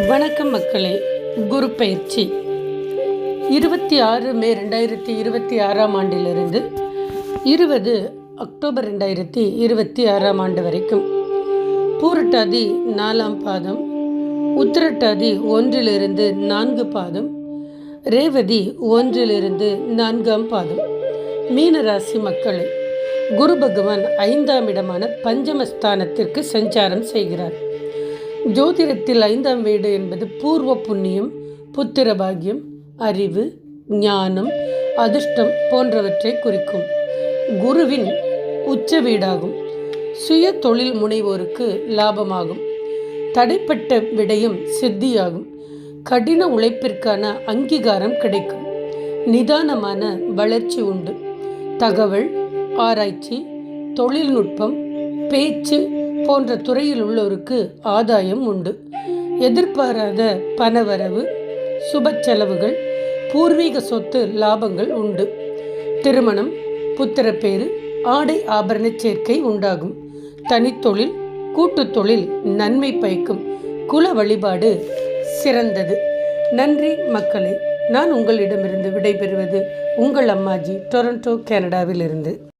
வணக்கம் மக்களே. குரு பயிற்சி 26 மே 2026 ஆண்டிலிருந்து 20 அக்டோபர் 2026 ஆண்டு வரைக்கும் பூரட்டாதி 4ஆம் பாதம், உத்திரட்டாதி 1 - 4 பாதம், ரேவதி 1 - 4ஆம் பாதம். மீனராசி மக்களே, குரு பகவான் 5ஆம் இடமான பஞ்சமஸ்தானத்திற்கு சஞ்சாரம் செய்கிறார். ஜோதிடத்தில் 5ஆம் வீடு என்பது பூர்வ புண்ணியம், புத்திர பாக்கியம், அறிவு, ஞானம், அதிர்ஷ்டம் போன்றவற்றை குறிக்கும். குருவின் உச்ச வீடாகும். சுய தொழில் முனைவோருக்கு லாபமாகும். தடைப்பட்ட விடயம் சித்தியாகும். கடின உழைப்பிற்கான அங்கீகாரம் கிடைக்கும். நிதானமான வளர்ச்சி உண்டு. தகவல், ஆராய்ச்சி, தொழில்நுட்பம், பேச்சு போன்ற துறையில் உள்ளோருக்கு ஆதாயம் உண்டு. எதிர்பாராத பணவரவு, சுப செலவுகள், பூர்வீக சொத்து லாபங்கள் உண்டு. திருமணம், புத்திரப்பேறு, ஆடை ஆபரண சேர்க்கை உண்டாகும். தனித்தொழில், கூட்டுத் தொழில் நன்மை பயக்கும். குல வழிபாடு சிறந்தது. நன்றி மக்களே. நான் உங்களிடமிருந்து விடைபெறுவது உங்கள் அம்மாஜி, டொரண்டோ, கனடாவிலிருந்து.